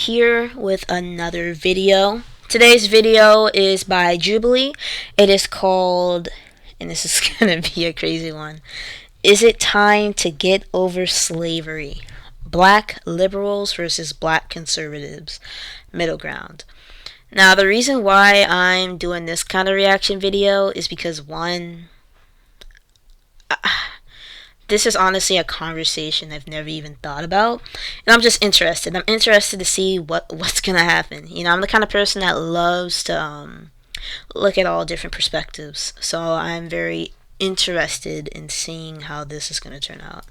Here with another video. Today's video is by Jubilee. It is called, and this is gonna be a crazy one, Is It Time to Get Over Slavery? Black liberals versus black conservatives. Middle ground. Now, the reason why I'm doing this kind of reaction video is because, one, this is honestly a conversation I've never even thought about, and I'm just interested. I'm interested to see what's gonna happen. You know, I'm the kind of person that loves to look at all different perspectives, so I'm very interested in seeing how this is gonna turn out.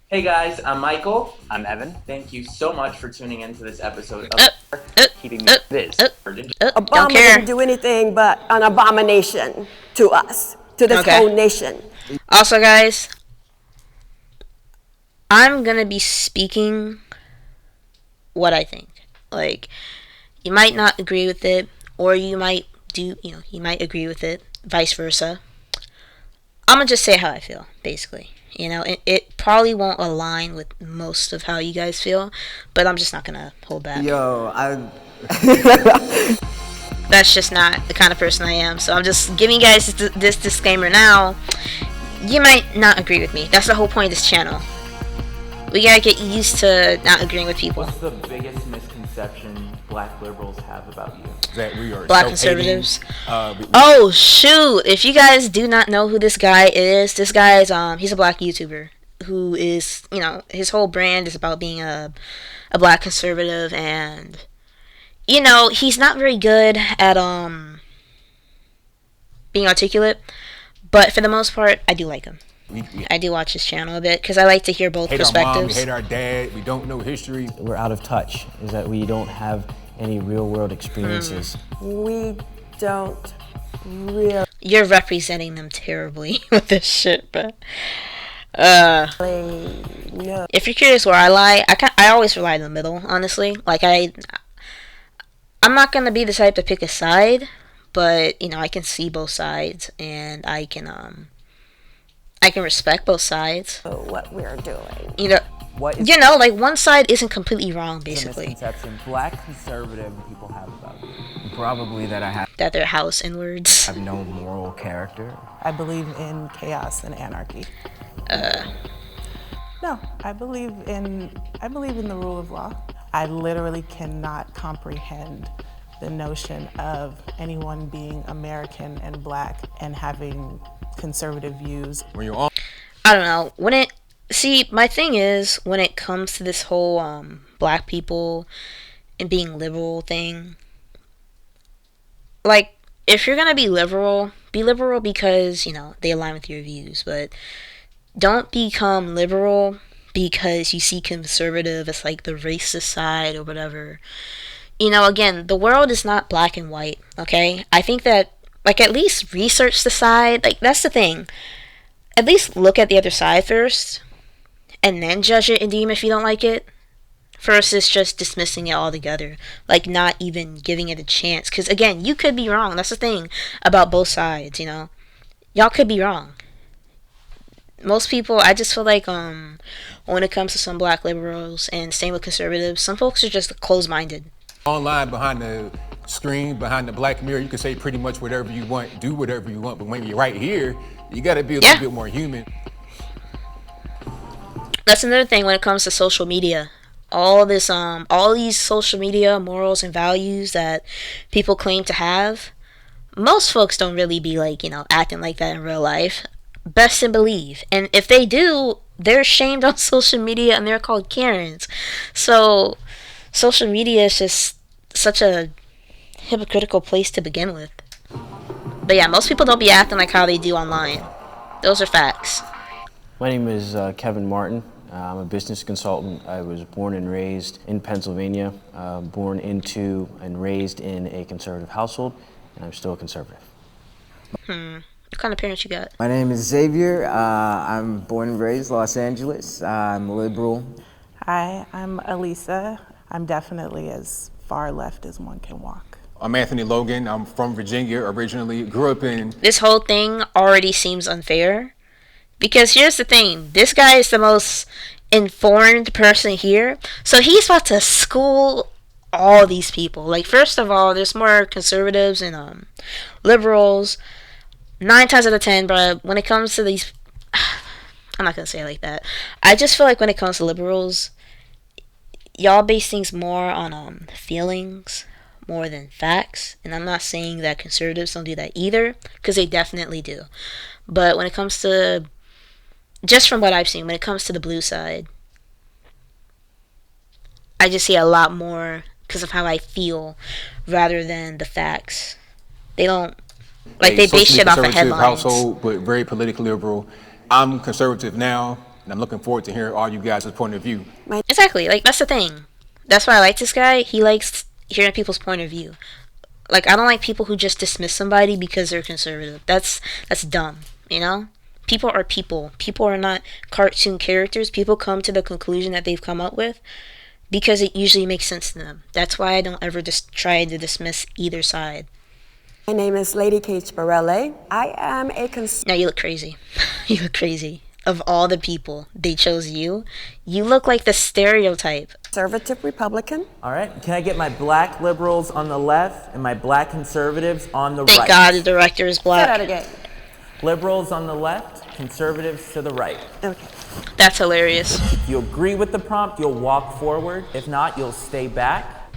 Hey guys, I'm Michael. I'm Evan. Thank you so much for tuning in to this episode of Keeping me this. Don't Obama care. didn't do anything but an abomination to us, to this Okay. whole nation. Also, guys, I'm gonna be speaking what I think. Like, you might not agree with it, or you might you might agree with it, vice versa. I'm gonna just say how I feel, basically. You know, it probably won't align with most of how you guys feel, but I'm just not gonna hold back. That's just not the kind of person I am. So I'm just giving you guys this disclaimer now. You might not agree with me. That's the whole point of this channel. We gotta get used to not agreeing with people. What's the biggest misconception black liberals have about you? That we are Black conservatives. Oh shoot! If you guys do not know who this guy is, this guy is he's a black YouTuber who is, you know, his whole brand is about being a black conservative, and you know, he's not very good at being articulate, but for the most part, I do like him. I do watch his channel a bit because I like to hear both hate our mom, we perspectives. hate our dad, we don't know history. We're out of touch, is that we don't have any real world experiences. We don't really You're representing them terribly with this shit, but know. if you're curious where I lie, I always rely in the middle, honestly. Like I'm not gonna be the type to pick a side, but you know, I can see both sides, and I can respect both sides. What we're doing. You know, you know, like one side isn't completely wrong, basically. Misconception black conservative people have about you. Probably that I That they're house inwards. have no moral character. I believe in chaos and anarchy. No, I believe in the rule of law. I literally cannot comprehend the notion of anyone being American and black and having conservative views. When you're on I don't know. My thing is, when it comes to this whole black people and being liberal thing, like, if you're gonna be liberal because, you know, they align with your views, but don't become liberal because you see conservative as like the racist side or whatever. You know, again, the world is not black and white, okay? I think that, like, at least research the side. Like, that's the thing. At least look at the other side first, and then judge it and deem if you don't like it, versus just dismissing it altogether, like not even giving it a chance. Because again, you could be wrong. That's the thing about both sides, you know, y'all could be wrong. Most people, I just feel like when it comes to some black liberals and same with conservatives, some folks are just closed-minded. online behind the screen, behind the black mirror, you can say pretty much whatever you want, do whatever you want, but when you're right here, you gotta be a little bit more human. That's another thing when it comes to social media. All these social media morals and values that people claim to have, most folks don't really be, like, you know, acting like that in real life. Best in believe. And if they do, they're shamed on social media and they're called Karens. So social media is just such a hypocritical place to begin with. But yeah, most people don't be acting like how they do online. Those are facts. My name is Kevin Martin. I'm a business consultant. I was born and raised in Pennsylvania, born into and raised in a conservative household, and I'm still a conservative. What kind of parents you got? My name is Xavier. I'm born and raised Los Angeles. I'm liberal. Hi, I'm Elisa. I'm definitely as far left as one can walk. I'm Anthony Logan. I'm from Virginia originally. Grew up in. This whole thing already seems unfair. Because here's the thing. This guy is the most informed person here. So he's about to school all these people. Like, first of all, there's more conservatives and liberals. 9 times out of 10, but when it comes to these, I'm not gonna say it like that. I just feel like when it comes to liberals, y'all base things more on feelings more than facts. And I'm not saying that conservatives don't do that either, because they definitely do. But when it comes to, just from what I've seen, when it comes to the blue side, I just see a lot more because of how I feel rather than the facts. They don't, like, they base shit off of headlines. Household, but very politically liberal. I'm conservative now, and I'm looking forward to hearing all you guys' point of view. Exactly. Like, that's the thing. That's why I like this guy. He likes hearing people's point of view. Like, I don't like people who just dismiss somebody because they're conservative. That's dumb, you know? People are people. People are not cartoon characters. People come to the conclusion that they've come up with because it usually makes sense to them. That's why I don't ever just try to dismiss either side. My name is Lady Kate Barelle. I am a Now you look crazy. You look crazy. Of all the people, they chose you. You look like the stereotype. conservative Republican. All right. Can I get my black liberals on the left and my black conservatives on the Thank right? God the director is Say black. that again. Liberals on the left, conservatives to the right. Okay. That's hilarious. If you agree with the prompt, you'll walk forward. If not, you'll stay back.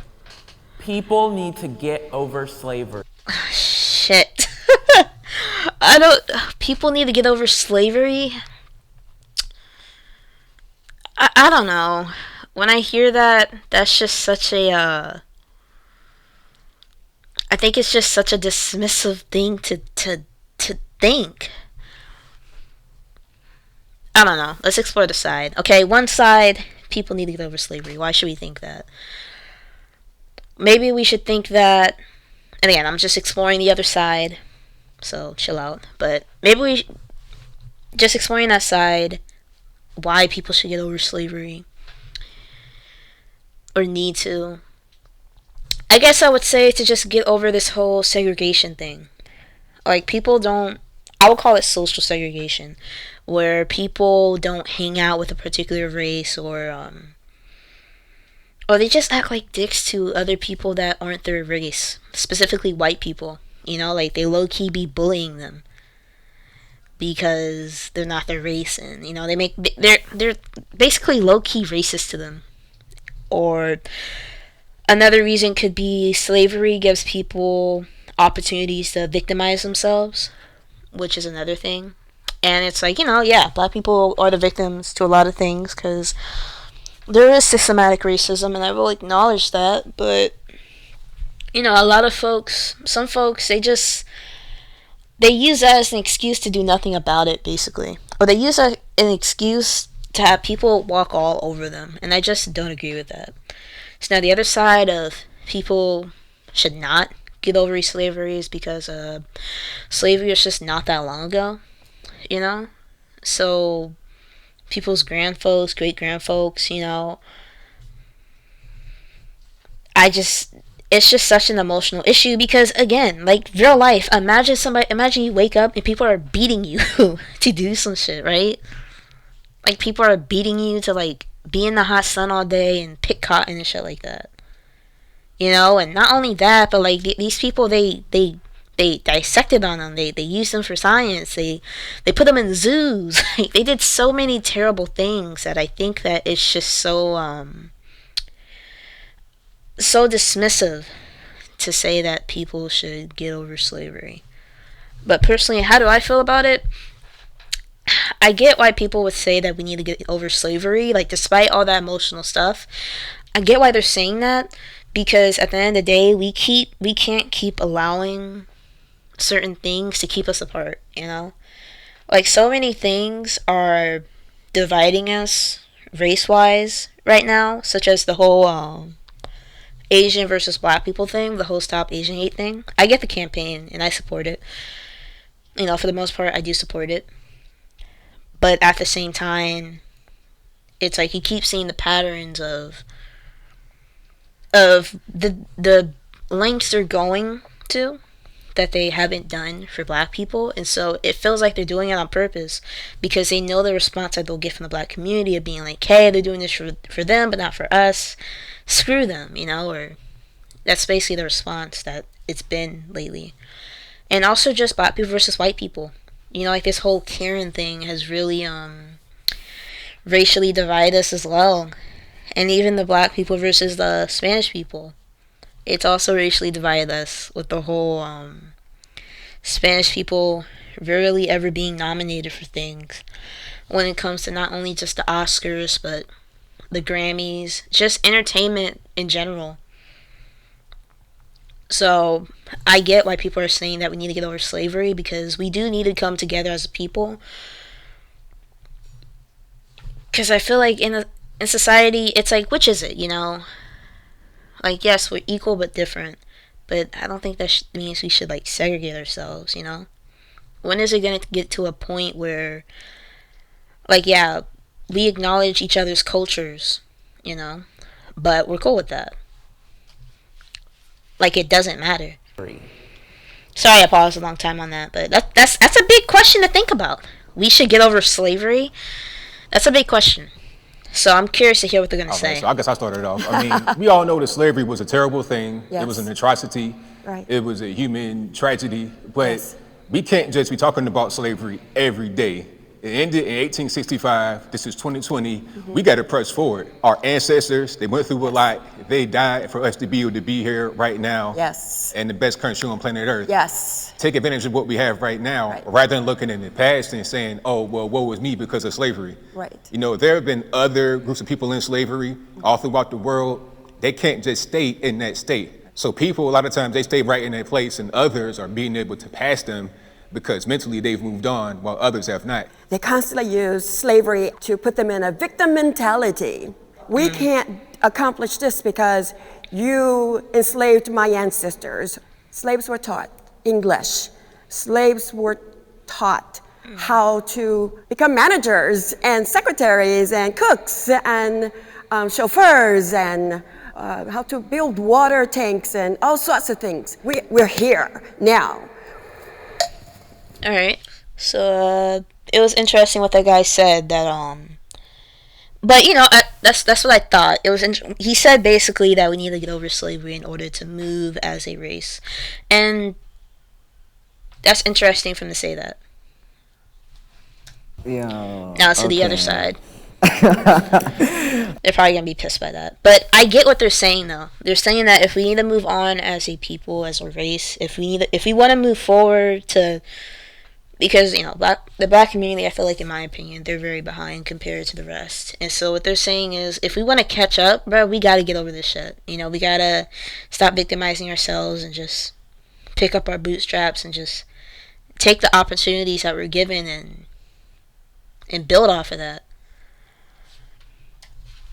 People need to get over slavery. Shit. People need to get over slavery. I don't know. When I hear that, that's just such a, I think it's just such a dismissive thing to think. I don't know. Let's explore the side. Okay, one side, people need to get over slavery. Why should we think that? Maybe we should think that, and again, I'm just exploring the other side, so chill out. But maybe we just exploring that side, why people should get over slavery or need to. I guess I would say to just get over this whole segregation thing. Like, people don't, I would call it social segregation, where people don't hang out with a particular race or they just act like dicks to other people that aren't their race, specifically white people. You know, like, they low-key be bullying them because they're not their race, and you know, they're basically low-key racist to them. Or another reason could be slavery gives people opportunities to victimize themselves, which is another thing. And it's like, you know, yeah, black people are the victims to a lot of things because there is systematic racism, and I will acknowledge that. But you know, a lot of folks, some folks, they use that as an excuse to do nothing about it, basically. Or they use that an excuse to have people walk all over them. And I just don't agree with that. So now the other side of people should not get over slavery is because slavery was just not that long ago, you know? So people's grandfolks, great-grandfolks, you know, it's just such an emotional issue because, again, like, real life, imagine you wake up and people are beating you to do some shit, right? Like, people are beating you to, like, be in the hot sun all day and pick cotton and shit like that. You know, and not only that, but, like, these people, they dissected on them. They used them for science. They put them in zoos. Like, they did so many terrible things that I think that it's just so dismissive to say that people should get over slavery. But personally, how do I feel about it? I get why people would say that we need to get over slavery, like, despite all that emotional stuff. I get why they're saying that, because at the end of the day, we can't keep allowing certain things to keep us apart, you know? Like, so many things are dividing us race-wise right now, such as the whole Asian versus black people thing, the whole Stop Asian Hate thing. I get the campaign, and I support it. You know, for the most part, I do support it. But at the same time, it's like you keep seeing the patterns of the lengths they're going to that they haven't done for black people. And so it feels like they're doing it on purpose because they know the response that they'll get from the black community of being like, hey, they're doing this for them but not for us, screw them, or that's basically the response that it's been lately. And also just black people versus white people, like this whole Karen thing has really racially divided us as well. And even the black people versus the Spanish people, it's also racially divided us with the whole Spanish people rarely ever being nominated for things when it comes to not only just the Oscars but the Grammys, just entertainment in general. So I get why people are saying that we need to get over slavery, because we do need to come together as a people. Because I feel like in society, it's like, which is it, Like, yes, we're equal but different. But I don't think that means we should, like, segregate ourselves, When is it going to get to a point where, like, yeah, we acknowledge each other's cultures, But we're cool with that. Like, it doesn't matter. Sorry I paused a long time on that, but that's a big question to think about. We should get over slavery. That's a big question. So I'm curious to hear what they're going to say. So I guess I started it off. I mean, we all know that slavery was a terrible thing. Yes. It was an atrocity. Right. It was a human tragedy. But Yes. we can't just be talking about slavery every day. It ended in 1865. This is 2020. We got to press forward. Our ancestors, they went through a lot. They died for us to be able to be here right now. Yes. And the best country on planet Earth. Yes. Take advantage of what we have right now, Right. rather than looking in the past and saying, oh, well, woe is me because of slavery. Right. There have been other groups of people in slavery all throughout the world. They can't just stay in that state. So people, a lot of times, they stay right in that place, and others are being able to pass them because mentally they've moved on while others have not. They constantly use slavery to put them in a victim mentality. We can't accomplish this because you enslaved my ancestors. Slaves were taught English. Slaves were taught how to become managers and secretaries and cooks and chauffeurs and how to build water tanks and all sorts of things. We're here now. All right. So it was interesting what that guy said that but that's what I thought. It was he said basically that we need to get over slavery in order to move as a race. And that's interesting for him to say that. Yeah. Now to the other side. They're probably gonna be pissed by that. But I get what they're saying though. They're saying that if we need to move on as a people, as a race, if we want to move forward to, because the black community, I feel like in my opinion, they're very behind compared to the rest. And so what they're saying is, if we want to catch up, bro, we gotta get over this shit. We gotta stop victimizing ourselves and just pick up our bootstraps and just take the opportunities that we're given and build off of that.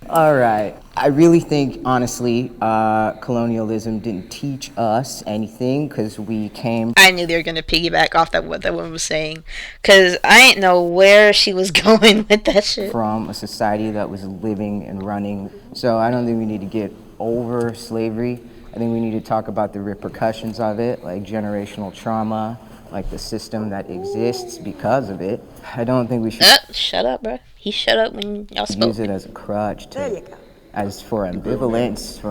All right. I really think, honestly, colonialism didn't teach us anything because we came. I knew they were gonna piggyback off what that woman was saying, cause I didn't know where she was going with that shit. From a society that was living and running. So I don't think we need to get over slavery. I think we need to talk about the repercussions of it, like generational trauma, like the system that exists because of it. I don't think we should Shut up, bro. He shut up when y'all spoke. use it as a crutch There you go. as for ambivalence,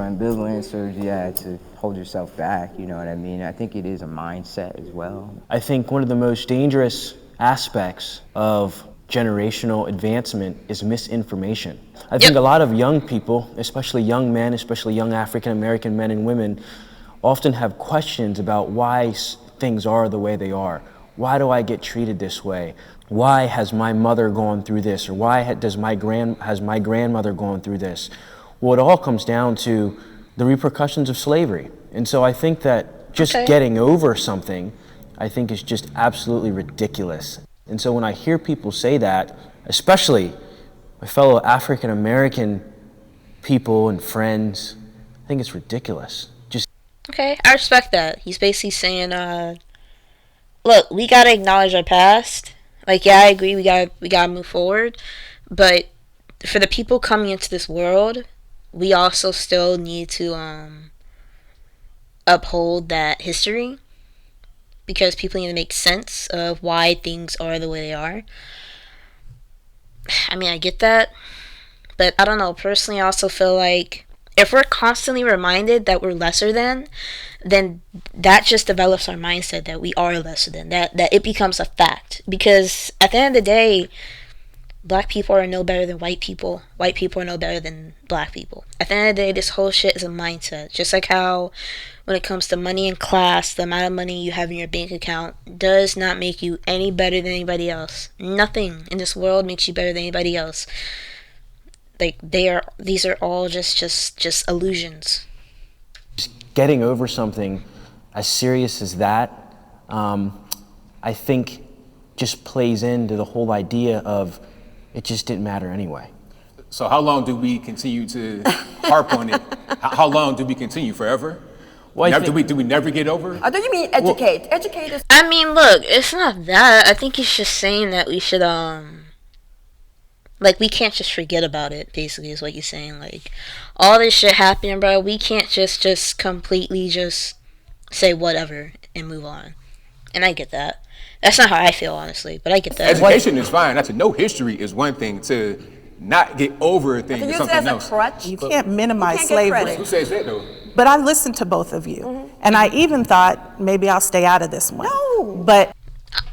or to hold yourself back, you know what I mean? I think it is a mindset as well. I think one of the most dangerous aspects of generational advancement is misinformation. I think a lot of young people, especially young men, especially young African American men and women, often have questions about why things are the way they are. Why do I get treated this way? Why has my mother gone through this? Or why has my grandmother gone through this? Well, it all comes down to the repercussions of slavery. And so I think that just getting over something, I think is just absolutely ridiculous. And so when I hear people say that, especially my fellow African American people and friends, I think it's ridiculous. Okay, I respect that. He's basically saying, look, we gotta acknowledge our past. Like, yeah, I agree, we gotta move forward. But for the people coming into this world, we also still need to uphold that history. because people need to make sense of why things are the way they are. I mean, I get that, but I don't know. Personally, I also feel like if we're constantly reminded that we're lesser than, then that just develops our mindset that we are lesser than, that it becomes a fact. Because at the end of the day, black people are no better than white people. White people are no better than black people. At the end of the day, this whole shit is a mindset. Just like how when it comes to money and class, the amount of money you have in your bank account does not make you any better than anybody else. Nothing in this world makes you better than anybody else. Like, these are all just illusions. Getting over something as serious as that, I think just plays into the whole idea of it just didn't matter anyway. So how long do we continue to harp on it? How long do we continue? Forever? Well, Do we never get over it? Oh, do you mean educate? Educate is. I mean, look, it's not that. I think it's just saying that we should, like, we can't just forget about it, basically, is what you're saying. Like, all this shit happening, bro, we can't just completely just say whatever and move on. And I get that. That's not how I feel, honestly, but I get that. Education is fine. To know history is one thing. To not get over a thing To is use it something as a else. crutch. You can't minimize You can't get slavery. credit. Who says that, though? But I listened to both of you, and I even thought maybe I'll stay out of this one. No. But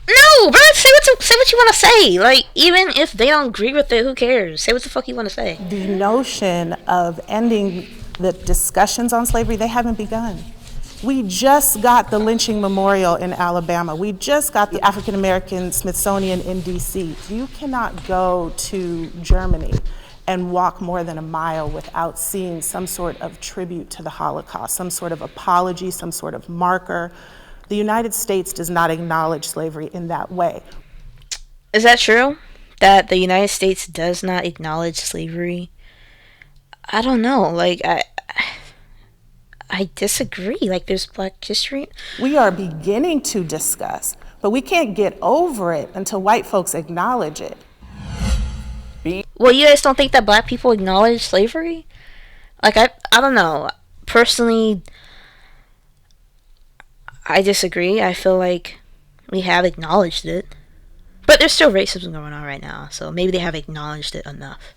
No, bro, say what you want to say. Like, even if they don't agree with it, who cares? Say what the fuck you want to say. the notion of ending the discussions on slavery, they haven't begun. We just got the lynching memorial in Alabama. We just got the African American Smithsonian in DC. You cannot go to Germany and walk more than a mile without seeing some sort of tribute to the Holocaust, some sort of apology, some sort of marker. The United States does not acknowledge slavery in that way. Is that true? That the United States does not acknowledge slavery? I don't know. Like, I disagree. Like, there's Black history. We are beginning to discuss, but we can't get over it until white folks acknowledge it. Well, you guys don't think that Black people acknowledge slavery? Like, I don't know. Personally, I disagree. I feel like we have acknowledged it. But there's still racism going on right now, so maybe they have acknowledged it enough.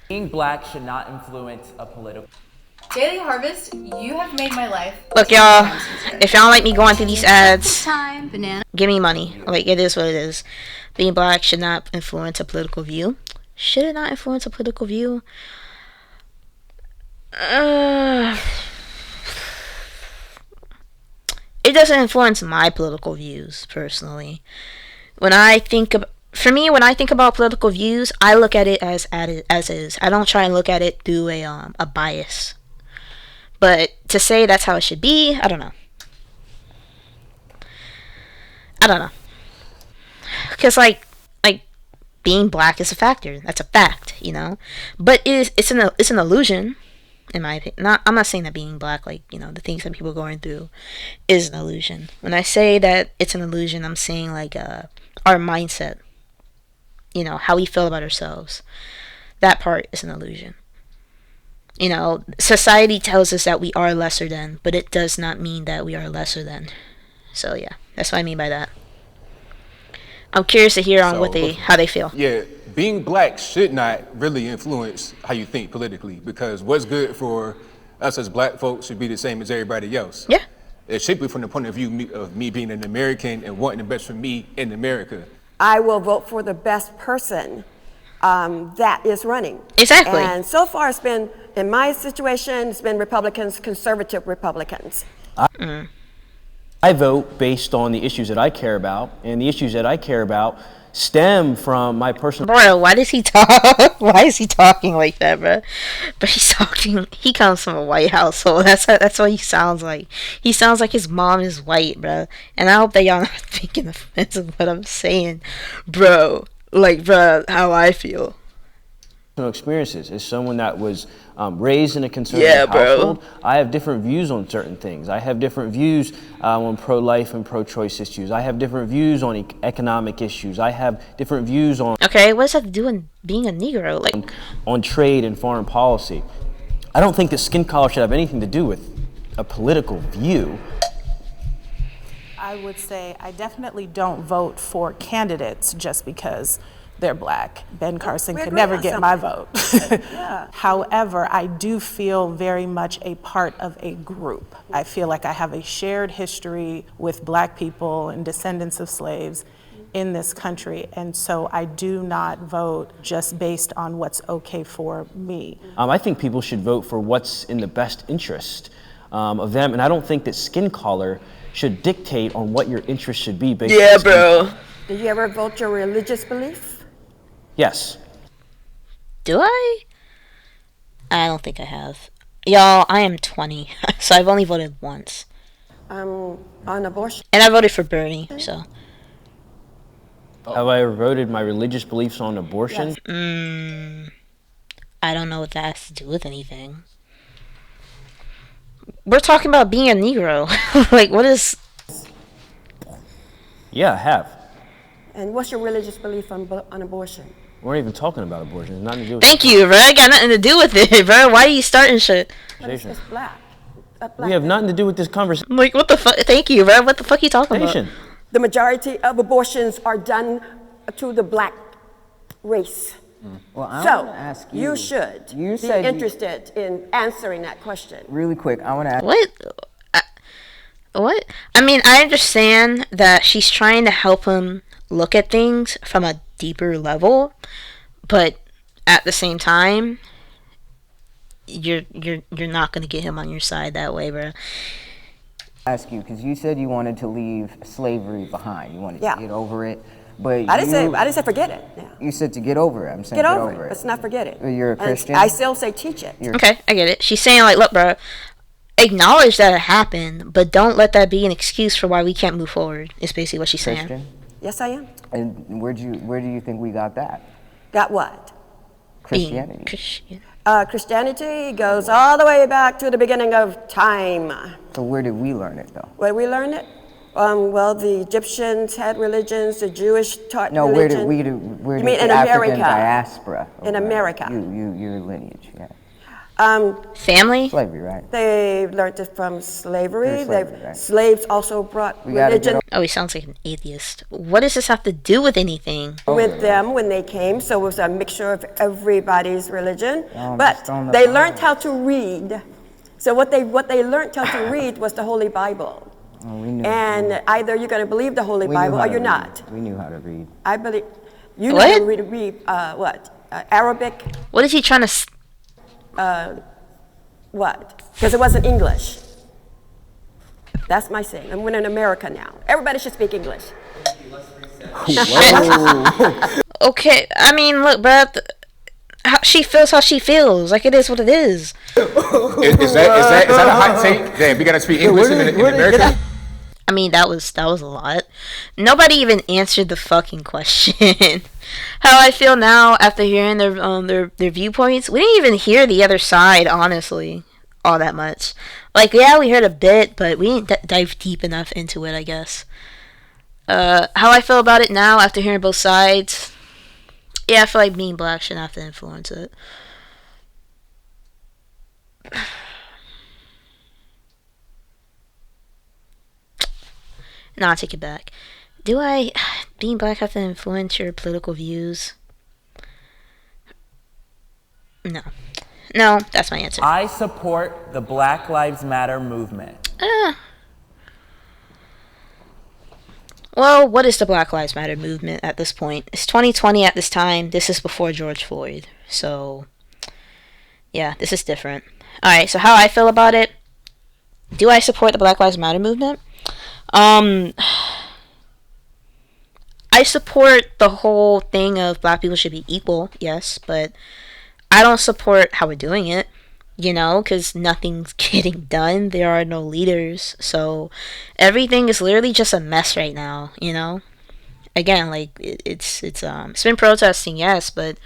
Being black should not influence a political. Daily Harvest, you have made my life. Look, y'all, if y'all don't like me going through these ads, Time, banana. give me money. Like, it is what it is. Being Black should not influence a political view. Should it not influence a political view? It doesn't influence my political views, personally. When I think about political views, I look at it as is. I don't try and look at it through a bias. But to say that's how it should be, I don't know. Because like being Black is a factor. That's a fact, you know. But it's an illusion, in my opinion. I'm not saying that being Black, like, you know, the things that people are going through is an illusion. When I say that it's an illusion, I'm saying like our mindset, you know, how we feel about ourselves. That part is an illusion. You know, society tells us that we are lesser than, but it does not mean that we are lesser than. So yeah, that's what I mean by that. I'm curious to hear on how they feel. Yeah, being Black should not really influence how you think politically, because what's good for us as Black folks should be the same as everybody else. Yeah. It should be from the point of view of me being an American and wanting the best for me in America. I will vote for the best person that is running. Exactly. And so far, it's been, in my situation, it's been Republicans, conservative Republicans. I vote based on the issues that I care about, and the issues that I care about stem from my personal. Bro, why does he talk? Why is he talking like that, bro? But he comes from a white household. That's what he sounds like. He sounds like his mom is white, bro. And I hope that y'all not thinking offense of what I'm saying, bro. Like, bro, how I feel. Experiences. As someone that was raised in a conservative household, I have different views on certain things. I have different views on pro-life and pro-choice issues. I have different views on economic issues. I have different views on. Okay, what does that have to do with being a Negro? Like, on trade and foreign policy. I don't think that skin color should have anything to do with a political view. I would say I definitely don't vote for candidates just because they're black. Ben Carson could never get my vote. However, I do feel very much a part of a group. I feel like I have a shared history with black people and descendants of slaves in this country, and so I do not vote just based on what's okay for me. I think people should vote for what's in the best interest of them, and I don't think that skin color should dictate on what your interest should be based on skin color. Did you ever vote your religious belief? Yes. Do I? I don't think I have. Y'all, I am 20, so I've only voted once. On abortion? And I voted for Bernie, so. Have I ever voted my religious beliefs on abortion? Yes. I don't know what that has to do with anything. We're talking about being a Negro. Like, what is... Yeah, I have. And what's your religious belief on abortion? We're not even talking about abortion. It's nothing to do with Thank you, bro. I got nothing to do with it, bro. Why are you starting shit? It's black. We have nothing to do with this conversation. I'm like, what the fuck? Thank you, bro. What the fuck are you talking about? The majority of abortions are done to the black race. Well, I So, want to ask you. you should You be said interested in answering that question. Really quick, I want to ask. What? What? I mean, I understand that she's trying to help him look at things from a deeper level, but at the same time, you're not gonna get him on your side that way, bro. Ask you because you said you wanted to leave slavery behind. You wanted to get over it, but I didn't say forget it. Yeah. You said to get over it. I'm saying Get over it. Let's not forget it. You're a Christian. And I still say teach it. Okay, I get it. She's saying like, look, bro, acknowledge that it happened, but don't let that be an excuse for why we can't move forward. Is basically what she's saying. Christian? Yes, I am. And where do you think we got that? Got what? Christianity. Christianity goes all the way back to the beginning of time. So where did we learn it, though? Where did we learn it? Well, the Egyptians had religions. The Jewish taught No, religion. where You did mean the in African America? diaspora? In America. Your lineage, yeah. Family? Slavery, right? They learned it from slavery. Right. Slaves also brought We gotta religion Oh, he sounds like an atheist. What does this have to do with anything? with them when they came. So it was a mixture of everybody's religion. Oh, But just on the they Bible. learned how to read. So what they learned how to read was the Holy Bible. Oh, we knew. And either you're going to believe the Holy We knew Bible how or to you're read. not. We knew how to read. I believe you know What? how to read Arabic. What is he trying to... What? Because it wasn't English. That's my saying. I'm in America now. Everybody should speak English. Okay, I mean, look, bro. She feels how she feels. Like, it is what it is. Is that a hot take? Damn, we gotta speak English in America. I mean, that was a lot. Nobody even answered the fucking question. How I feel now after hearing their viewpoints. We didn't even hear the other side, honestly, all that much. Like, yeah, we heard a bit, but we didn't dive deep enough into it, I guess. How I feel about it now after hearing both sides. Yeah, I feel like being black shouldn't have to influence it. No, I'll take it back. Being black have to influence your political views? No. No, that's my answer. I support the Black Lives Matter movement. Well, what is the Black Lives Matter movement at this point? It's 2020 at this time. This is before George Floyd. So, yeah, this is different. Alright, so how I feel about it. Do I support the Black Lives Matter movement? I support the whole thing of black people should be equal, yes, but I don't support how we're doing it, because nothing's getting done. There are no leaders, so everything is literally just a mess right now, Again, like, it's been protesting, yes, but,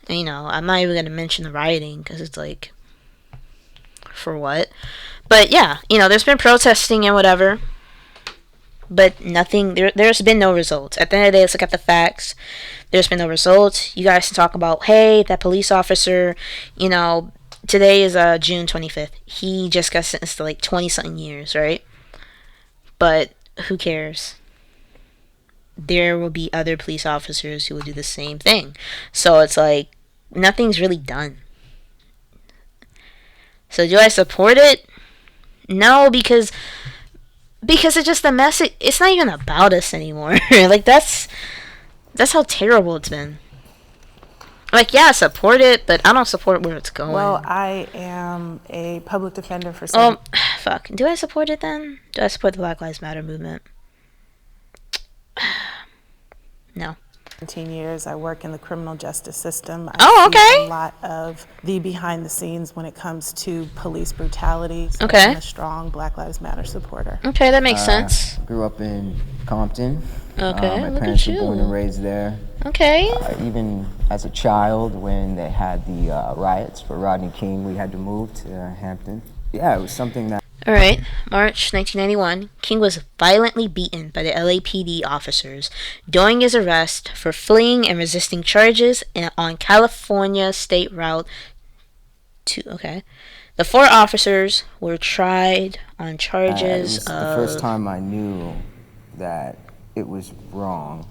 I'm not even going to mention the rioting, because it's like, for what? But, yeah, there's been protesting and whatever, but nothing, there's been no results. At the end of the day, let's look at the facts. There's been no results. You guys can talk about, hey, that police officer, today is June 25th. He just got sentenced to like 20-something years, right? But who cares? There will be other police officers who will do the same thing. So it's like nothing's really done. So do I support it? No, because it's just a message. It's not even about us anymore. Like that's how terrible it's been. Like, yeah, I support it, but I don't support where it's going. Well, I am a public defender for fuck. Do I support it then? Do I support the Black Lives Matter movement? No. 17 years. I work in the criminal justice system. Oh, okay. I see a lot of the behind the scenes when it comes to police brutality. So Okay. I'm a strong Black Lives Matter supporter. Okay, that makes sense. Grew up in Compton. Okay, My look parents at were born you. and raised there. Okay. Even as a child, when they had the riots for Rodney King, we had to move to Hampton. Yeah, it was something that. All right. March 1991, King was violently beaten by the LAPD officers during his arrest for fleeing and resisting charges on California State Route 2. Okay. The 4 officers were tried on charges it was the first time I knew that it was wrong.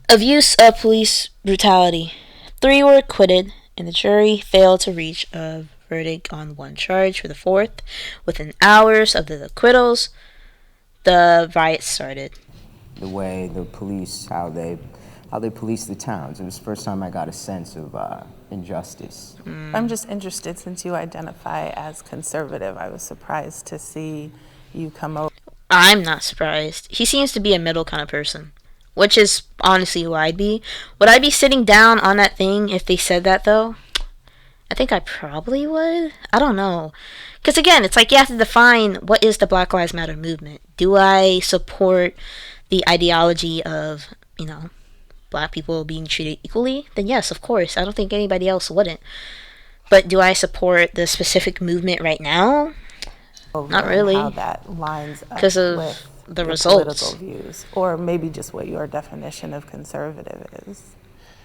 of use of police brutality. 3 were acquitted, and the jury failed to reach a verdict on 1 charge for the 4th. Within hours of the acquittals, the riots started. The way the police, how they police the towns. It was the first time I got a sense of injustice. I'm just interested, since you identify as conservative, I was surprised to see you come over. I'm not surprised. He seems to be a middle kind of person, which is honestly who I'd be. Would I be sitting down on that thing if they said that, though? I think I probably would. I don't know. Because again, it's like you have to define what is the Black Lives Matter movement. Do I support the ideology of, black people being treated equally? Then yes, of course. I don't think anybody else wouldn't. But do I support the specific movement right now? Not really. How that lines up Because of with the your results. political views, or maybe just what your definition of conservative is.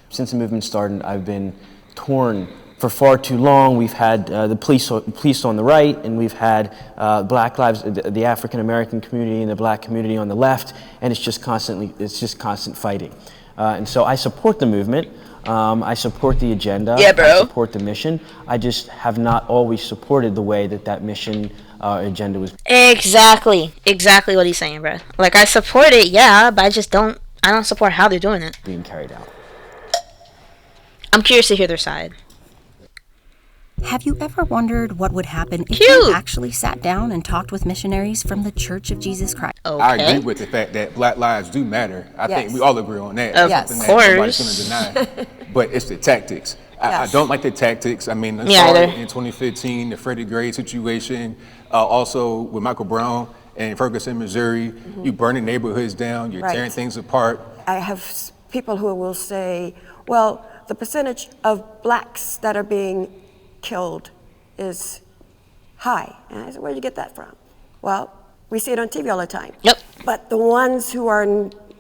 Since the movement started, I've been torn for far too long. We've had the police on the right, and we've had Black Lives, the African American community and the Black community on the left, and it's just constant fighting. And so I support the movement. I support the agenda. Yeah, bro. I support the mission. I just have not always supported the way that mission agenda was. Exactly what he's saying, bro. Like, I support it, yeah, but I don't support how they're doing it. Being carried out. I'm curious to hear their side. Have you ever wondered what would happen if Cute. you actually sat down and talked with missionaries from the Church of Jesus Christ? Okay. I agree with the fact that Black lives do matter. I think Yes. we all agree on that. Of That's something course. that nobody's going to deny. But it's the tactics. I don't like the tactics. I mean, I Me saw either. it in 2015, the Freddie Gray situation, also with Michael Brown and Ferguson, Missouri. You burning neighborhoods down, you're Right. tearing things apart. I have people who will say, well, the percentage of blacks that are being killed is high. And I said, where did you get that from? Well, we see it on TV all the time. Yep. But the ones who are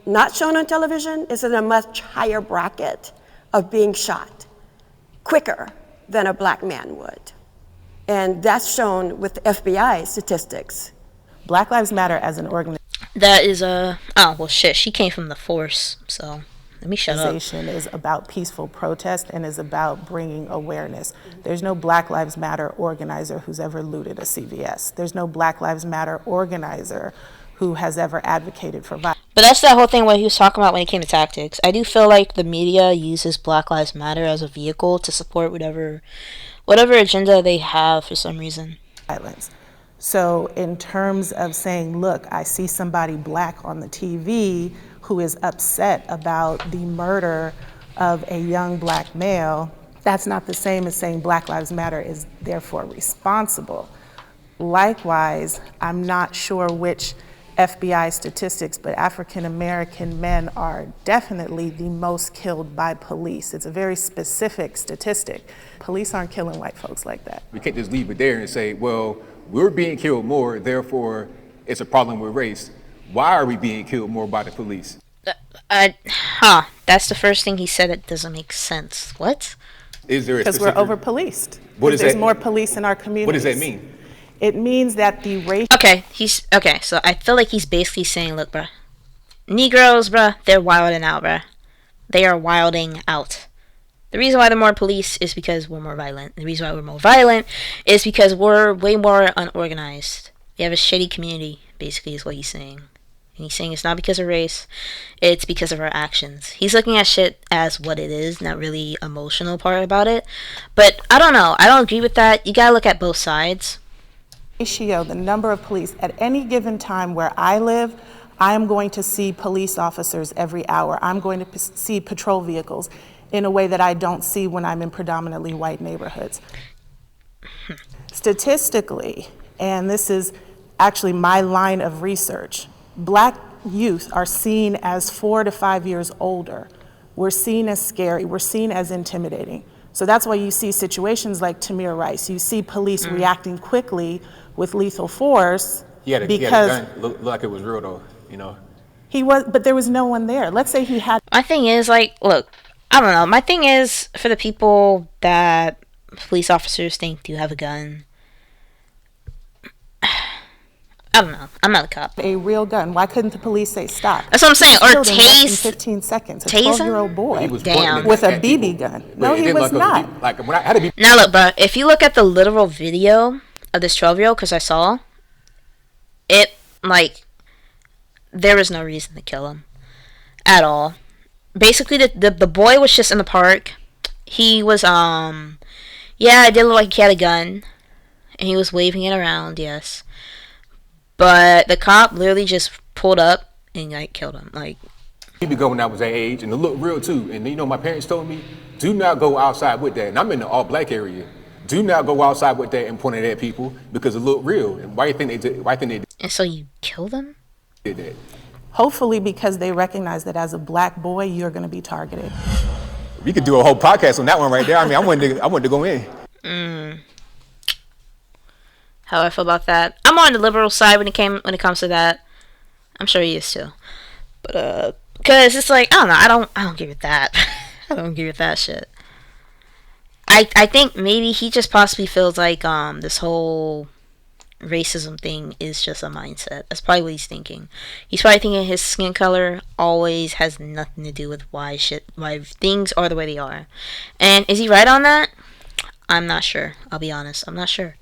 not shown on television is in a much higher bracket of being shot quicker than a black man would. And that's shown with the FBI statistics. Black Lives Matter as an That is oh, well, shit, she came from the force, so let me shut up. organization is about peaceful protest and is about bringing awareness. There's no Black Lives Matter organizer who's ever looted a CVS. There's no Black Lives Matter organizer who has ever advocated for violence. But that's that whole thing what he was talking about when it came to tactics. I do feel like the media uses Black Lives Matter as a vehicle to support whatever agenda they have for some reason. So in terms of saying, look, I see somebody black on the TV who is upset about the murder of a young black male, that's not the same as saying Black Lives Matter is therefore responsible. Likewise, I'm not sure which FBI statistics, but African American men are definitely the most killed by police. It's a very specific statistic. Police aren't killing white folks like that. We can't just leave it there and say, well, we're being killed more, therefore it's a problem with race. Why are we being killed more by the police? That's the first thing he said that doesn't make sense. What? Is there a Because we're specific... over-policed. What does There's that- more police in our communities. What does that mean? It means that the race. Okay, so I feel like he's basically saying, look, bruh, Negroes, bruh, they're wilding out, bruh. They are wilding out. The reason why they're more police is because we're more violent. The reason why we're more violent is because we're way more unorganized. We have a shitty community, basically, is what he's saying. And he's saying it's not because of race, it's because of our actions. He's looking at shit as what it is, not really emotional part about it. But I don't know. I don't agree with that. You gotta look at both sides. Ratio, the number of police at any given time where I live, I am going to see police officers every hour. I'm going to see patrol vehicles in a way that I don't see when I'm in predominantly white neighborhoods. Statistically, and this is actually my line of research, Black youth are seen as 4 to 5 years older. We're seen as scary, we're seen as intimidating. So that's why you see situations like Tamir Rice. You see police reacting quickly with lethal force He had a gun. Looked like it was real though, you know. He was, but there was no one there. Let's say he had. My thing is, like, look, I don't know. My thing is, for the people that police officers think do have a gun, I don't know. I'm not a cop. A real gun. Why couldn't the police say stop? That's what I'm saying. Or In tase. 15 seconds. A Tase him? 12-year-old boy Damn. with a BB gun. No, he was not. Now look, bro. If you look at the literal video of this 12-year-old, because I saw it, like, there was no reason to kill him at all. Basically, the boy was just in the park. He was yeah, it did look like he had a gun, and he was waving it around. Yes. But the cop literally just pulled up and, like, killed him. Like, He be going when I was that age, and it looked real too. And you know, my parents told me, do not go outside with that. And I'm in the all black area. Do not go outside with that and point it at people because it looked real. And why do you think they did? Why do you think they and so you killed him? did that? Hopefully because they recognize that as a black boy, you're going to be targeted. We could do a whole podcast on that one right there. I mean, I wanted to go in. How I feel about that? I'm on the liberal side when it comes to that. I'm sure he is too. But because it's like, I don't know. I don't agree with that. I don't agree with that shit. I think maybe he just possibly feels like this whole racism thing is just a mindset. That's probably what he's thinking. He's probably thinking his skin color always has nothing to do with why things are the way they are. And is he right on that? I'm not sure. I'll be honest. I'm not sure.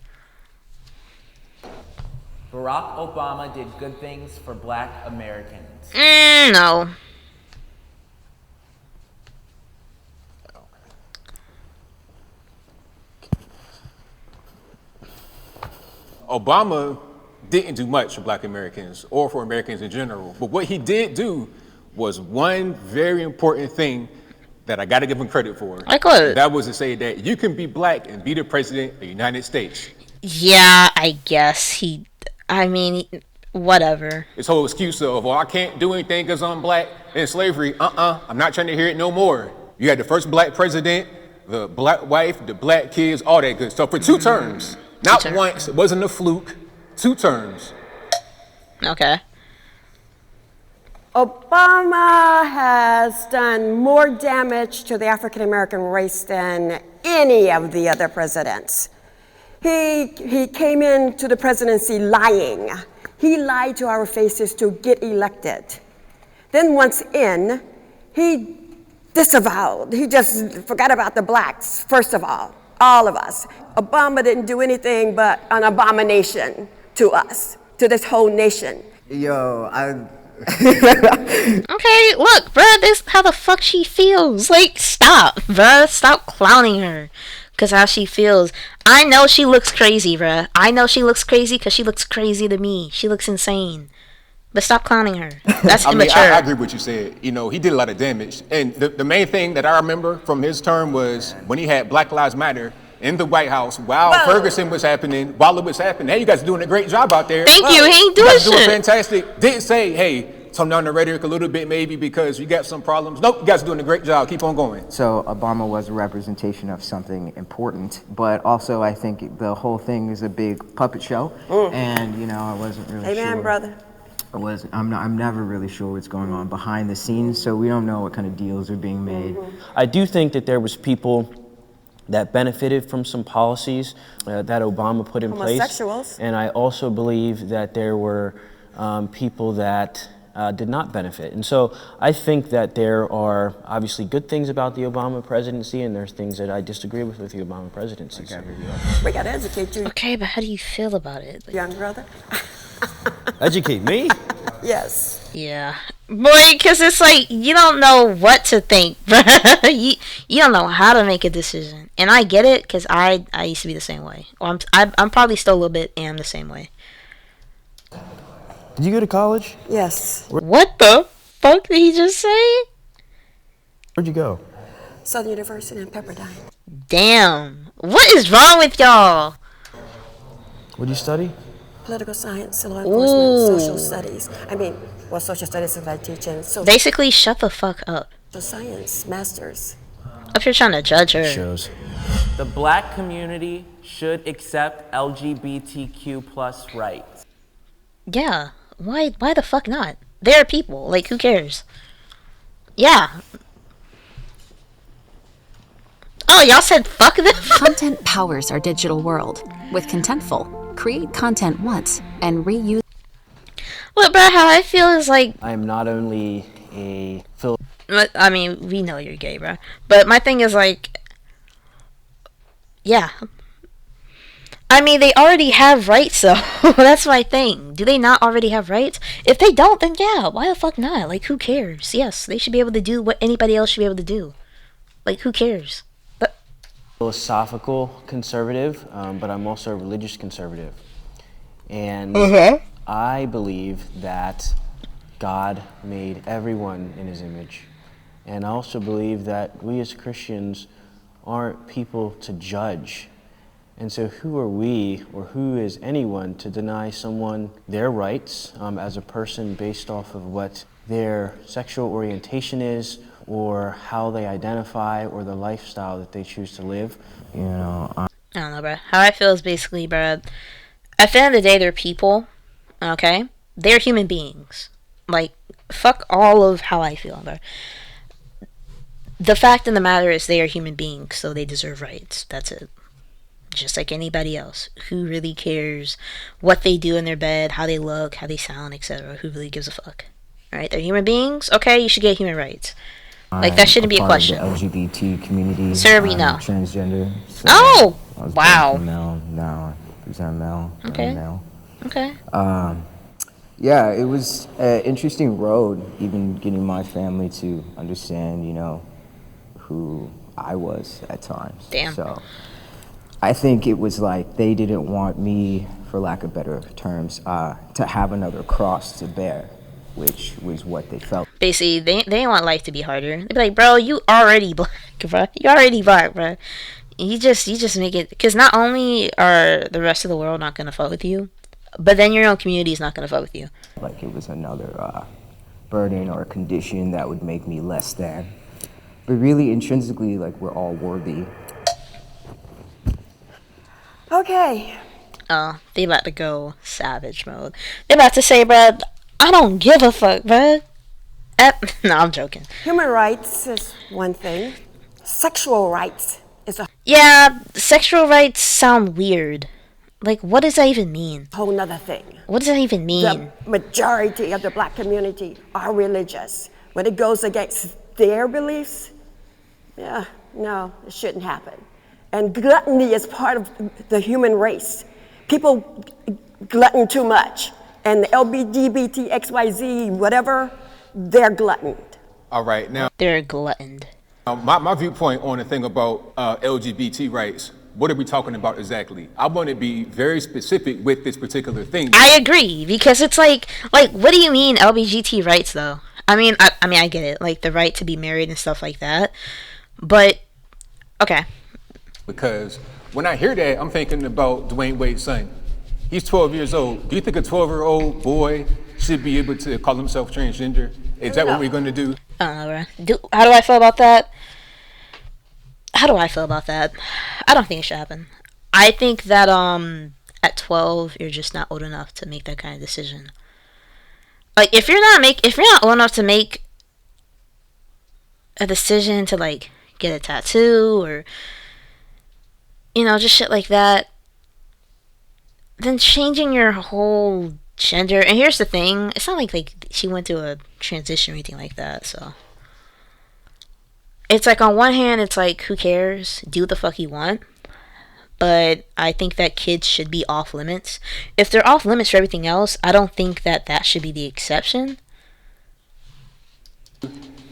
Barack Obama did good things for Black Americans. No. Obama didn't do much for Black Americans or for Americans in general. But what he did do was one very important thing that I got to give him credit for. Like what? That was to say that you can be black and be the president of the United States. Yeah, I guess whatever. This whole excuse of, well, I can't do anything because I'm black and slavery. I'm not trying to hear it no more. You had the first black president, the black wife, the black kids, all that good stuff for 2 terms. Not once. It wasn't a fluke. 2 terms. Okay. Obama has done more damage to the African American race than any of the other presidents. He came into the presidency lying. He lied to our faces to get elected. Then once in, he disavowed. He just forgot about the blacks, first of all of us. Obama didn't do anything but an abomination to us, to this whole nation. Okay, look, bruh, this how the fuck she feels. Like, stop, bruh. Stop clowning her. Because how she feels. I know she looks crazy, bruh. I know she looks crazy because she looks crazy to me. She looks insane. But stop clowning her. That's immature. I agree with what you said. You know, he did a lot of damage. And the main thing that I remember from his term was when he had Black Lives Matter in the White House while Ferguson was happening, while it was happening. Hey, you guys are doing a great job out there. Thank you. He ain't doing shit. You guys are doing fantastic. Didn't say, hey, tone down the rhetoric a little bit maybe because you got some problems. Nope, you guys are doing a great job. Keep on going. So Obama was a representation of something important, but also I think the whole thing is a big puppet show. And, you know, I wasn't really sure. Amen, brother. I'm never really sure what's going on behind the scenes, so we don't know what kind of deals are being made. I do think that there was people that benefited from some policies that Obama put in place. Homosexuals. And I also believe that there were people that did not benefit. And so I think that there are obviously good things about the Obama presidency, and there's things that I disagree with the Obama presidency. We got to educate you, Okay, but how do you feel about it? young brother. Educate me? Yes. Yeah. Boy, because it's like, you don't know what to think, bruh. You don't know how to make a decision. And I get it, because I used to be the same way. Or I'm probably still a little bit am the same way. Did you go to college? Yes. What the fuck did he just say? Where'd you go? Southern University in Pepperdine. Damn. What is wrong with y'all? What'd you study? Political science, law enforcement, Ooh. social studies. Social studies is what I teach in social Basically, shut the fuck up. science, masters. Up here trying to judge her. Shows. The black community should accept LGBTQ plus rights. Yeah. Why the fuck not? They're people. Like, who cares? Yeah. Oh, y'all said fuck them? Content powers our digital world. With Contentful, create content once and reuse. Look, bro, how I feel is like, I am not only a I mean, we know you're gay, bro. But my thing is like, yeah. I mean, they already have rights, though. That's my thing. Do they not already have rights? If they don't, then yeah, why the fuck not? Like, who cares? Yes, they should be able to do what anybody else should be able to do. Like, who cares? But philosophical conservative, but I'm also a religious conservative. And I believe that God made everyone in his image. And I also believe that we as Christians aren't people to judge. And so who are we, or who is anyone, to deny someone their rights as a person based off of what their sexual orientation is, or how they identify, or the lifestyle that they choose to live? You know, I don't know, bro. How I feel is basically, bro, at the end of the day, they're people, okay? They're human beings. Like, fuck all of how I feel, bro. The fact of the matter is they are human beings, so they deserve rights. That's it. Just like anybody else. Who really cares what they do in their bed, how they look, how they sound, etc.? Who really gives a fuck? Alright, they're human beings? Okay, you should get human rights. Like, that shouldn't be a question. Of the LGBT community. Sir, we know. Transgender. So Oh! I was Wow. born male, now I'm male. Okay. I'm male. Okay. Yeah, it was an interesting road, even getting my family to understand, you know, who I was at times. Damn. So I think it was like they didn't want me, for lack of better terms, to have another cross to bear, which was what they felt. Basically, they didn't want life to be harder. They'd be like, bro, you already black, bro. You already black, bro. You just make it, because not only are the rest of the world not gonna fuck with you, but then your own community is not gonna fuck with you. Like it was another burden or condition that would make me less than. But really, intrinsically, like, we're all worthy. Okay. Oh, they about to go savage mode. They about to say, bro, I don't give a fuck, bro. No, I'm joking. Human rights is one thing. Sexual rights is a Yeah, sexual rights sound weird. Like, what does that even mean? whole nother thing. What does that even mean? The majority of the black community are religious. When it goes against their beliefs, yeah, no, it shouldn't happen. And gluttony is part of the human race. People glutton too much. And the LGBTQXYZ, whatever, they're gluttoned. All right, now They're gluttoned. my viewpoint on the thing about LGBT rights, what are we talking about exactly? I want to be very specific with this particular thing. I agree, because it's like, what do you mean LGBT rights, though? I mean, I get it, like the right to be married and stuff like that. But, okay. Because when I hear that, I'm thinking about Dwayne Wade's son. He's 12 years old. Do you think a 12-year-old boy should be able to call himself transgender? Is that what we're going to do? I don't know, bro. How do I feel about that? I don't think it should happen. I think that at 12 you're just not old enough to make that kind of decision. Like, if you're not old enough to make a decision to, like, get a tattoo or just shit like that, then changing your whole gender. And here's the thing, it's not like she went through a transition or anything like that, so it's like, on one hand, it's like, who cares, do what the fuck you want. But I think that kids should be off limits. If they're off limits for everything else, I don't think that should be the exception.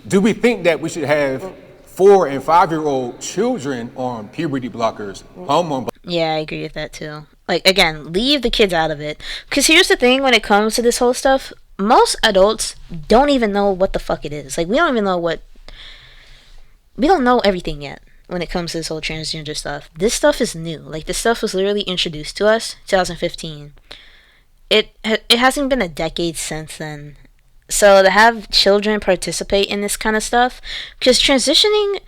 Do we think that we should have 4 and 5-year-old children on puberty blockers, hormone? Yeah, I agree with that too. Like, again, leave the kids out of it. Because here's the thing, when it comes to this whole stuff, most adults don't even know what the fuck it is. Like, we don't know everything yet when it comes to this whole transgender stuff. This stuff is new. Like, this stuff was literally introduced to us 2015. It hasn't been a decade since then. So to have children participate in this kind of stuff, because transitioning,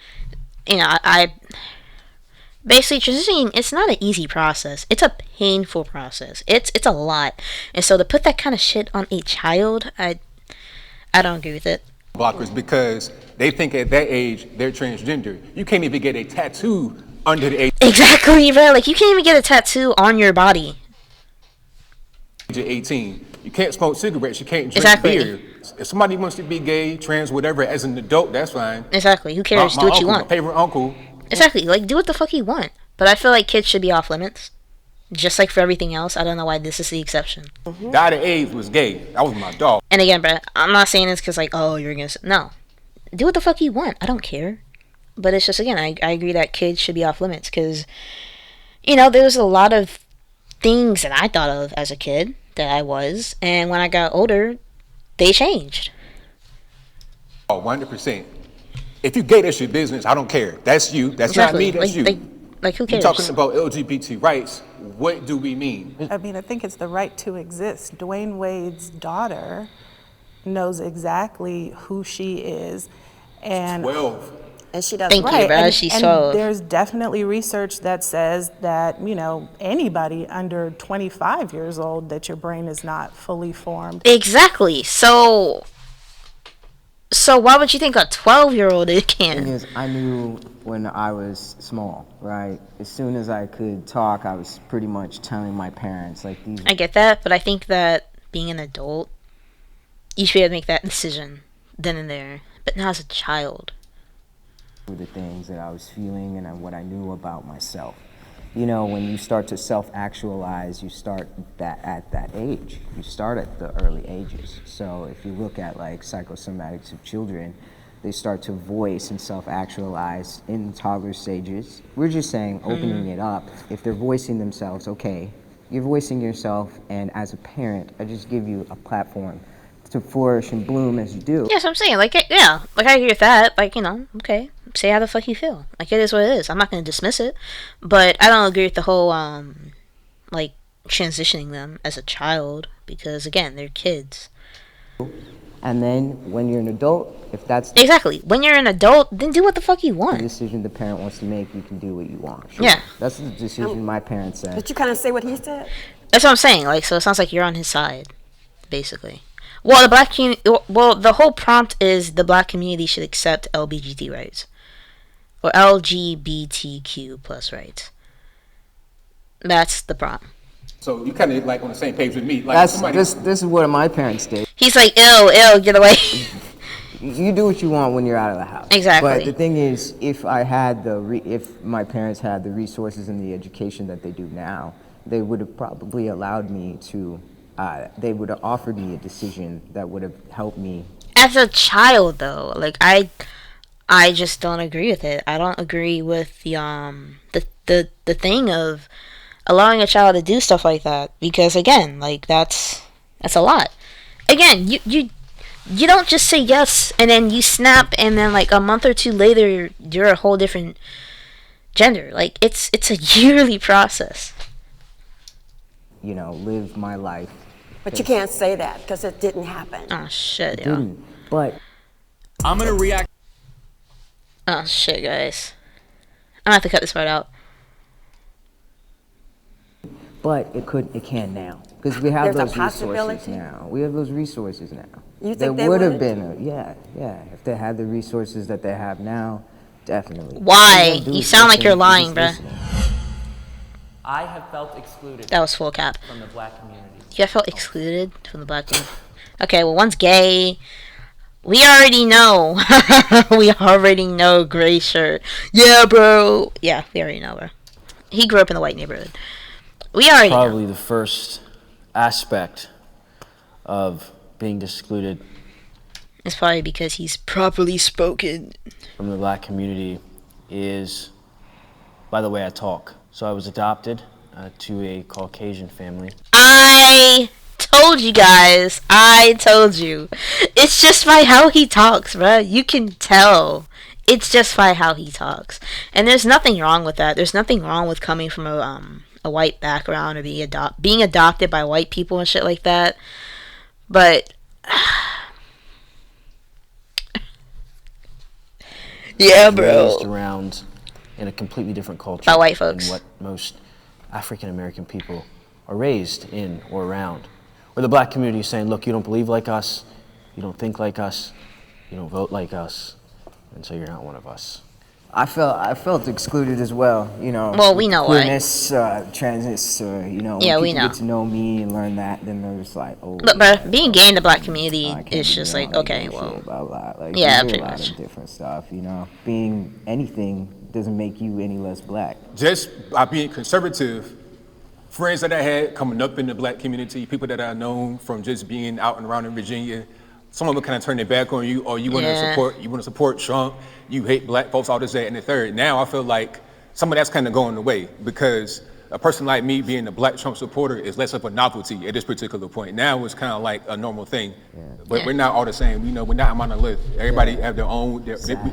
transitioning, it's not an easy process. It's a painful process. It's a lot. And so to put that kind of shit on a child, I don't agree with it. Blockers, because they think at that age they're transgender. You can't even get a tattoo under the age Exactly, bro. Like, you can't even get a tattoo on your body. of 18. You can't smoke cigarettes. You can't drink Exactly. beer. If somebody wants to be gay, trans, whatever, as an adult, that's fine. Exactly. Who cares? My Do what you uncle, want. my favorite uncle. Exactly. Like, do what the fuck you want. But I feel like kids should be off limits. Just like for everything else. I don't know why this is the exception. Died of AIDS was gay. That was my dog. And again, bro, I'm not saying this because, like, oh, you're gonna... No. Do what the fuck you want. I don't care. But it's just, again, I agree that kids should be off limits. Because, there's a lot of things that I thought of as a kid that I was. And when I got older, they changed. Oh, 100%. If you gay, that's your business. I don't care. That's you. That's Exactly. not me. That's you. Like, who cares? You're talking about LGBT rights. What do we mean? I mean, I think it's the right to exist. Dwayne Wade's daughter knows exactly who she is. And 12. And she doesn't. Thank you, bro. She's 12. There's definitely research that says that, anybody under 25 years old, that your brain is not fully formed. Exactly. So why would you think a 12-year-old it can? Thing is, I knew when I was small, right? As soon as I could talk, I was pretty much telling my parents, like, these... I get that, but I think that being an adult, you should be able to make that decision then and there. But not as a child. The things that I was feeling and what I knew about myself. When you start to self-actualize, you start at that age. You start at the early ages. So if you look at like psychosomatics of children, they start to voice and self-actualize in toddler stages. We're just saying, opening it up. If they're voicing themselves, okay, you're voicing yourself, and as a parent, I just give you a platform to flourish and bloom as you do. Yeah, so I'm saying, like, yeah, like, I agree with that. Like, okay, say how the fuck you feel. Like, it is what it is. I'm not going to dismiss it. But I don't agree with the whole, like, transitioning them as a child. Because, again, they're kids. And then, when you're an adult, if that's Exactly. When you're an adult, then do what the fuck you the want. decision the parent wants to make, you can do what you want. Sure. Yeah. That's the decision my parents said. Did you kind of say what he said? That's what I'm saying. Like, so it sounds like you're on his side, basically. Well, the whole prompt is the black community should accept LGBT rights. Or LGBTQ plus rights. That's the prompt. So you kind of like on the same page with me. Like This is what my parents did. He's like, ew, get away. You do what you want when you're out of the house. Exactly. But the thing is, if my parents had the resources and the education that they do now, they would have probably allowed me to. They would have offered me a decision that would have helped me. As a child, though, like, I just don't agree with it. I don't agree with the thing of allowing a child to do stuff like that, because again, like, that's a lot. Again, you don't just say yes and then you snap and then like a month or two later you're a whole different gender. Like, it's a yearly process. Live my life. But you can't say that because it didn't happen. Oh shit, yo. But I'm gonna react. Oh shit, guys. I'm gonna have to cut this part out. But it can now, because we have There's a those resources possibility? now. We have those resources now. You think there they would have would? been yeah. If they had the resources that they have now, definitely. Why? All they do You is sound like listen, you're just lying, bruh. listening. I have felt excluded That was full cap. from the black community. You felt excluded from the black community. Okay, well, one's gay. We already know. We already know. Gray shirt. Yeah, bro. Yeah, we already know, bro. He grew up in the white neighborhood. We already Probably know. the first aspect of being excluded It's probably because he's properly spoken. from the black community is by the way I talk. So I was adopted to a Caucasian family. I told you guys. I told you. It's just by how he talks, bruh. You can tell. It's just by how he talks. And there's nothing wrong with that. There's nothing wrong with coming from a white background or being adopted by white people and shit like that. But yeah, bro. Raised around in a completely different culture By white folks. than what most African American people are raised in or around. Where the black community is saying, look, you don't believe like us, you don't think like us, you don't vote like us, and so you're not one of us. I felt excluded as well, you know. Well, we know why. Queerness, transness, you know. Yeah, when we people know. get to know me and learn that, then they're just like, oh. But bruh, being gay in the black community I can't is be just around like, okay, that well. shit, blah, blah. Like, Yeah, you do pretty a lot much. of different stuff, you know. Being anything doesn't make you any less black. Just by being conservative, friends that I had coming up in the black community, people that I known from just being out and around in Virginia, some of them kind of turn their back on you, or you want to support Trump, you hate black folks, all this, that, and the third. Now I feel like some of that's kind of going away because a person like me being a black Trump supporter is less of a novelty at this particular point. Now it's kind of like a normal thing, but we're not all the same. You know, we're not on a list. Everybody have their own.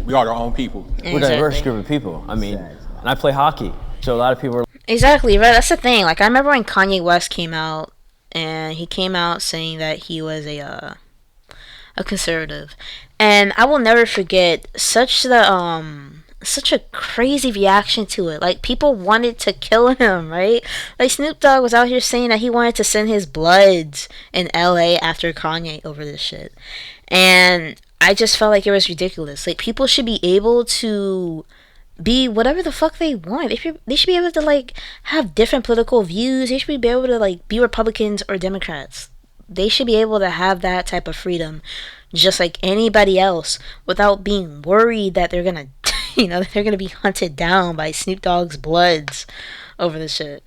We are our own people. We're a diverse group of people. I mean, and I play hockey, so a lot of people are Exactly, right? That's the thing. Like, I remember when Kanye West came out, and he came out saying that he was a conservative, and I will never forget such a crazy reaction to it. Like, people wanted to kill him, right? Like, Snoop Dogg was out here saying that he wanted to send his bloods in LA after Kanye over this shit, and I just felt like it was ridiculous. Like, people should be able to be whatever the fuck they want. They should be able to, like, have different political views. They should be able to, like, be Republicans or Democrats. They should be able to have that type of freedom just like anybody else without being worried that they're gonna they're gonna be hunted down by Snoop Dogg's bloods over this shit.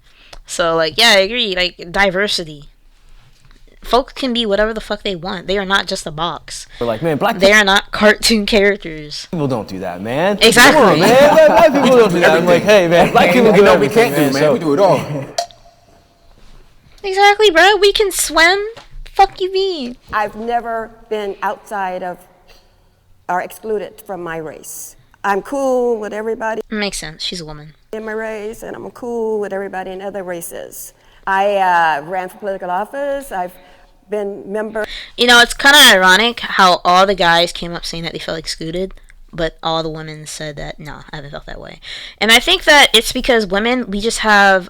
So, like, yeah, I agree. Like, diversity. Folks can be whatever the fuck they want. They are not just a box. We're like, man, black They are not cartoon characters. people don't do that, man. Exactly. Come on, man. Black people don't do that. I'm like, hey, man, black people do No, we everything, can't do, man. So- We do it all. Exactly, bro. We can swim. Fuck you mean? I've never been outside of or excluded from my race. I'm cool with everybody Makes sense. She's a woman. in my race, and I'm cool with everybody in other races. I ran for political office. I've been member. You know, it's kind of ironic how all the guys came up saying that they felt excluded, but all the women said that, no, I haven't felt that way. And I think that it's because women, we just have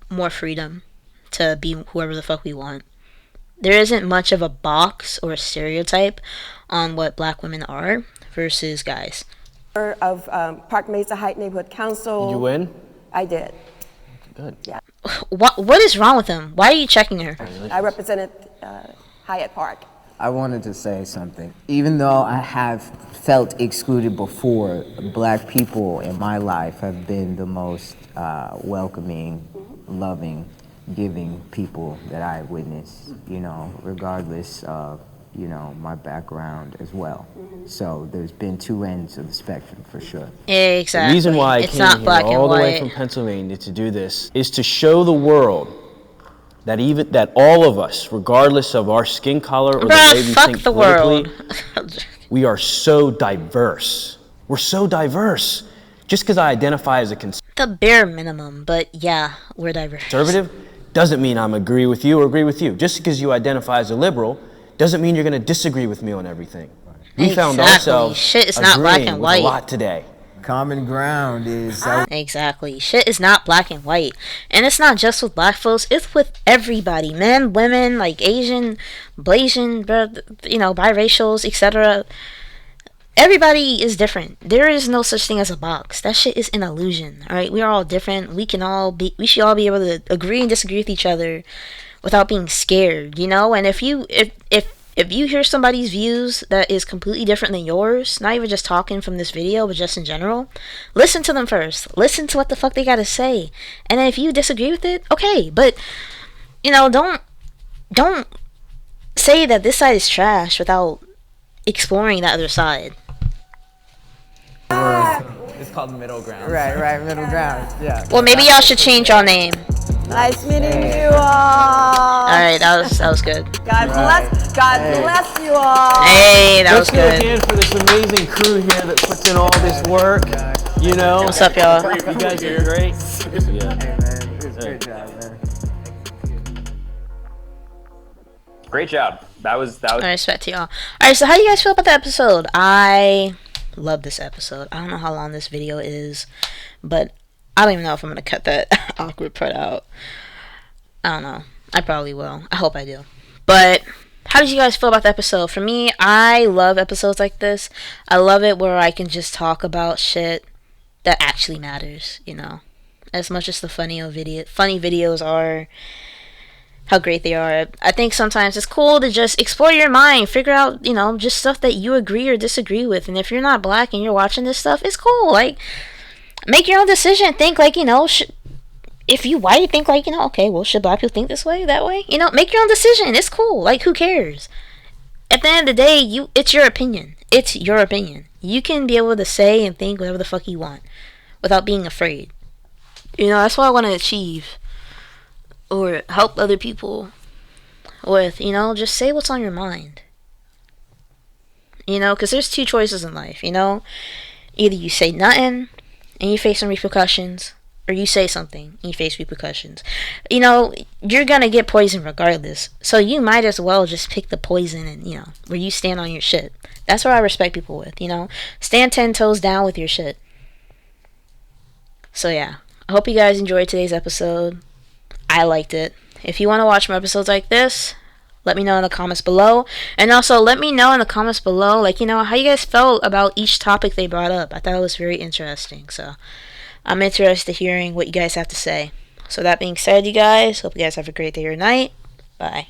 more freedom to be whoever the fuck we want. There isn't much of a box or a stereotype on what black women are versus guys. Of Park Mesa Heights Neighborhood Council. Did you win? I did. Good. Yeah. What is wrong with him? Why are you checking her? I represented Hyatt Park. I wanted to say something. Even though I have felt excluded before, black people in my life have been the most welcoming, loving, giving people that I witnessed, regardless of, my background as well. So there's been two ends of the spectrum for sure. Exactly. The reason why I it's came not here black all and the way white. from Pennsylvania to do this is to show the world that all of us, regardless of our skin color or the way we fuck think the politically, world. we are so diverse. We're so diverse. Just because I identify as a The bare minimum, but yeah, we're diverse. conservative doesn't mean I'm agree with you or agree with you. Just because you identify as a liberal doesn't mean you're going to disagree with me on everything. We found Exactly. ourselves Shit is not black agreeing and with white. a lot today. Common ground is Exactly. Shit is not black and white. And it's not just with black folks, it's with everybody. Men, women, like Asian, Blasian, biracials, etc. everybody is different. There is no such thing as a box. That shit is an illusion. All right, we are all different. We should all be able to agree and disagree with each other without being scared, you know. And if you hear somebody's views that is completely different than yours, not even just talking from this video, but just in general, listen to them first. Listen to what the fuck they gotta say, and then if you disagree with it, okay. But you know, don't say that this side is trash without exploring the other side. It's called middle ground. Right, middle ground. Yeah. Well, maybe y'all should change your name. Nice meeting you all. All right, that was good. God bless you all. Hey, that was Let's do it good. again for this amazing crew here that puts in all this work. You know. What's up, y'all? You guys are great. Yeah. Hey, man. It was a great job, man. Great job. That was. I respect to y'all. All right, so how do you guys feel about the episode? I love this episode. I don't know how long this video is, but I don't even know if I'm gonna cut that awkward part out. I don't know. I probably will. I hope I do. But how did you guys feel about the episode? For me, I love episodes like this. I love it where I can just talk about shit that actually matters, you know. As much as the funny videos are, how great they are, I think sometimes it's cool to just explore your mind, figure out, you know, just stuff that you agree or disagree with. And if you're not black and you're watching this stuff, it's cool. Like, make your own decision. Think like, you know, if you white, think like, you know, okay, well, should black people think this way, that way? You know, make your own decision. It's cool. Like, who cares? At the end of the day, it's your opinion. It's your opinion. You can be able to say and think whatever the fuck you want without being afraid. You know, that's what I want to achieve. Or help other people with, you know, just say what's on your mind. You know, because there's two choices in life, you know. Either you say nothing and you face some repercussions, or you say something and you face repercussions. You know, you're going to get poisoned regardless. So you might as well just pick the poison and, you know, where you stand on your shit. That's what I respect people with, you know. Stand 10 toes down with your shit. So yeah, I hope you guys enjoyed today's episode. I liked it. If you want to watch more episodes like this, let me know in the comments below. And also, let me know in the comments below, like, you know, how you guys felt about each topic they brought up. I thought it was very interesting. So, I'm interested in hearing what you guys have to say. So, that being said, you guys, hope you guys have a great day or night. Bye.